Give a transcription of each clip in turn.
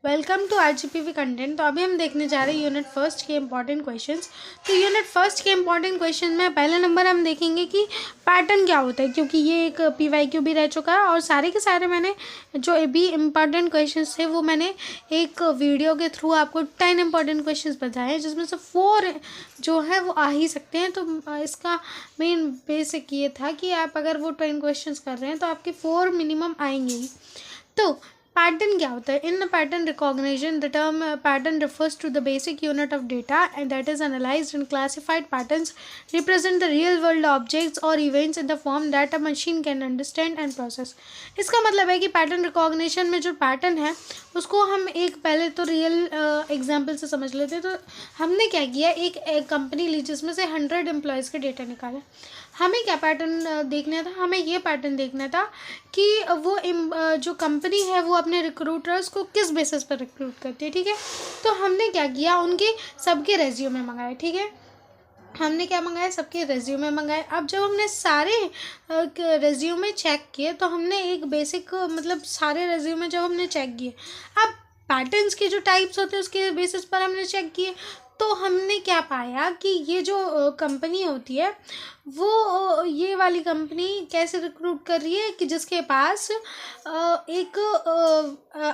Welcome to RGPV content. तो अभी हम देखने जा रहे हैं यूनिट फर्स्ट के इंपॉर्टेंट क्वेश्चंस। तो यूनिट फर्स्ट के इंपॉर्टेंट क्वेश्चन में पहला नंबर हम देखेंगे कि पैटर्न क्या होता है, क्योंकि ये एक पीवाईक्यू भी रह चुका है और सारे के सारे मैंने जो भी इम्पॉर्टेंट क्वेश्चंस थे वो मैंने एक वीडियो के थ्रू आपको 10 इंपॉर्टेंट क्वेश्चंस बताए हैं, जिसमें से 4 जो है वो आ ही सकते हैं। तो इसका मेन बेसिक ये था कि आप अगर वो 10 क्वेश्चंस कर रहे हैं तो आपके 4 मिनिमम आएंगे ही। तो पैटर्न क्या होता है? In pattern recognition the term pattern refers to the basic unit of data and that is analyzed and classified. Patterns represent the real world objects or events in the form that a machine can understand and process. इसका मतलब है कि pattern recognition में जो pattern है उसको हम एक पहले तो रियल एग्जाम्पल से समझ लेते हैं। तो हमने क्या किया, एक कंपनी ली जिसमें से 100 एम्प्लॉयज़ के डेटा निकाला। हमें क्या पैटर्न देखना था? हमें ये पैटर्न देखना था कि वो जो कंपनी है वो अपने रिक्रूटर्स को किस बेसिस पर रिक्रूट करती है। ठीक है, तो हमने क्या किया, उनके सबके रेज्यूमे मंगाए। ठीक है, हमने क्या मंगाया? सबके रेज्यूमे मंगाए। अब जब हमने सारे रेज्यूमे चेक किए तो हमने एक बेसिक मतलब सारे रेज्यूमे जब हमने चेक किए, अब पैटर्न्स के जो टाइप्स होते हैं उसके बेसिस पर हमने चेक किए, तो हमने क्या पाया कि ये जो कंपनी होती है वो ये वाली कंपनी कैसे रिक्रूट कर रही है कि जिसके पास एक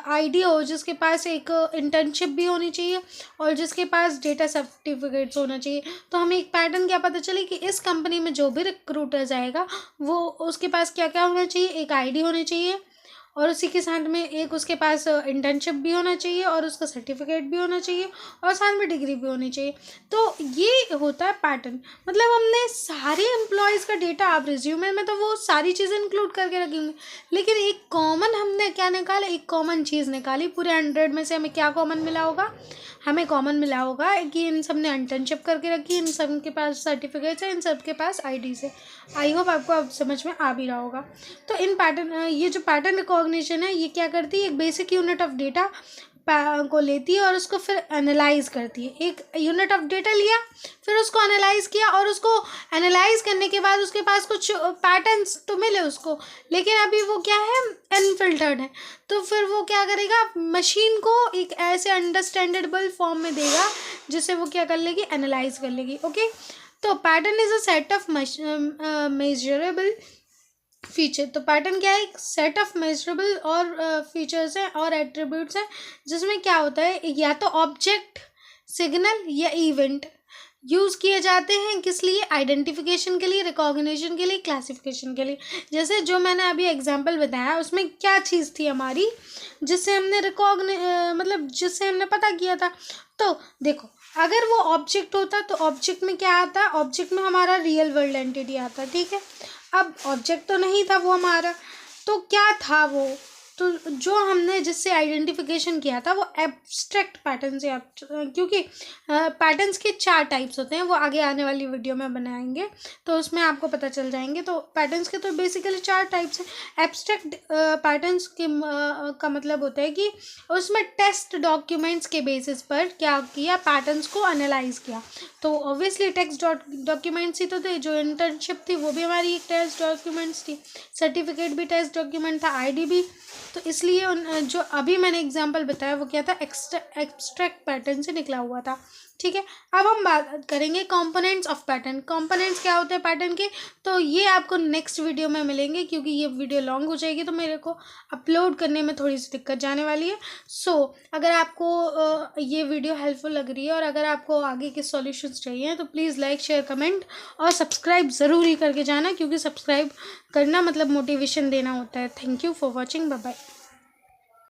आईडी हो, जिसके पास एक इंटर्नशिप भी होनी चाहिए और जिसके पास डेटा सर्टिफिकेट्स होना चाहिए। तो हमें एक पैटर्न क्या पता चले कि इस कंपनी में जो भी रिक्रूटर जाएगा वो उसके पास क्या क्या होना चाहिए, एक आईडी होनी चाहिए और उसी के साथ में एक उसके पास इंटर्नशिप भी होना चाहिए और उसका सर्टिफिकेट भी होना चाहिए और साथ में डिग्री भी होनी चाहिए। तो ये होता है पैटर्न। मतलब हमने सारे एम्प्लॉयज़ का डेटा, आप रिज्यूमे में तो वो सारी चीज़ें इंक्लूड करके रखेंगे, लेकिन एक कॉमन हमने क्या निकाला, एक कॉमन चीज़ निकाली। पूरे 100 में से हमें क्या कॉमन मिला होगा? हमें कॉमन मिला होगा कि इन सब ने इंटर्नशिप करके रखी, इन सब के पास सर्टिफिकेट्स है, इन सब के पास आईडीज़ है। आई होप आपको अब समझ में आ भी रहा होगा। तो इन पैटर्न ये जो पैटर्न रिकॉग्निशन है ये क्या करती है, एक बेसिक यूनिट ऑफ डेटा को लेती है और उसको फिर एनालाइज करती है। एक यूनिट ऑफ डेटा लिया, फिर उसको एनालाइज किया और उसको एनालाइज करने के बाद उसके पास कुछ पैटर्न्स तो मिले उसको, लेकिन अभी वो क्या है, अनफिल्टर्ड है। तो फिर वो क्या करेगा, मशीन को एक ऐसे अंडरस्टैंडेबल फॉर्म में देगा जिससे वो क्या कर लेगी, एनालाइज कर लेगी। ओके, तो pattern is a set of measurable feature. तो पैटर्न क्या है, एक सेट ऑफ मेजरेबल और फीचर्स हैं और एट्रीब्यूट्स हैं, जिसमें क्या होता है, या तो ऑब्जेक्ट, सिग्नल या इवेंट यूज़ किए जाते हैं। किस लिए? आइडेंटिफिकेशन के लिए, रिकॉग्निशन के लिए, क्लासिफिकेशन के लिए। जैसे जो मैंने अभी एग्जांपल बताया उसमें क्या चीज़ थी हमारी जिससे हमने मतलब जिससे हमने पता किया था। तो देखो, अगर वो ऑब्जेक्ट होता तो ऑब्जेक्ट में क्या आता? ऑब्जेक्ट में हमारा रियल वर्ल्ड एंटिटी आता। ठीक है, अब ऑब्जेक्ट तो नहीं था वो हमारा, तो क्या था वो? तो जो हमने जिससे आइडेंटिफिकेशन किया था वो एब्स्ट्रैक्ट पैटर्न से, क्योंकि पैटर्न्स के 4 टाइप्स होते हैं, वो आगे आने वाली वीडियो में बनाएंगे तो उसमें आपको पता चल जाएंगे। तो पैटर्न्स के तो बेसिकली 4 टाइप्स हैं। एब्स्ट्रैक्ट पैटर्न्स के का मतलब होता है कि उसमें टेस्ट डॉक्यूमेंट्स के बेसिस पर क्या किया, पैटर्न्स को एनालाइज किया। तो ऑब्वियसली टेक्स्ट डॉक्यूमेंट्स ही तो थे। जो इंटर्नशिप थी वो भी हमारी एक टेस्ट डॉक्यूमेंट्स थी, सर्टिफिकेट भी टेस्ट डॉक्यूमेंट था, आईडी भी। तो इसलिए जो अभी मैंने एग्जांपल बताया वो क्या था, एब्स्ट्रैक्ट पैटर्न से निकला हुआ था। ठीक है, अब हम बात करेंगे कंपोनेंट्स ऑफ पैटर्न। कंपोनेंट्स क्या होते हैं पैटर्न के, तो ये आपको नेक्स्ट वीडियो में मिलेंगे, क्योंकि ये वीडियो लॉन्ग हो जाएगी तो मेरे को अपलोड करने में थोड़ी सी दिक्कत जाने वाली है। सो अगर आपको ये वीडियो हेल्पफुल लग रही है और अगर आपको आगे के सॉल्यूशंस चाहिए तो प्लीज़ लाइक, शेयर, कमेंट और सब्सक्राइब ज़रूर ही करके जाना, क्योंकि सब्सक्राइब करना मतलब मोटिवेशन देना होता है। Thank you for watching, bye bye.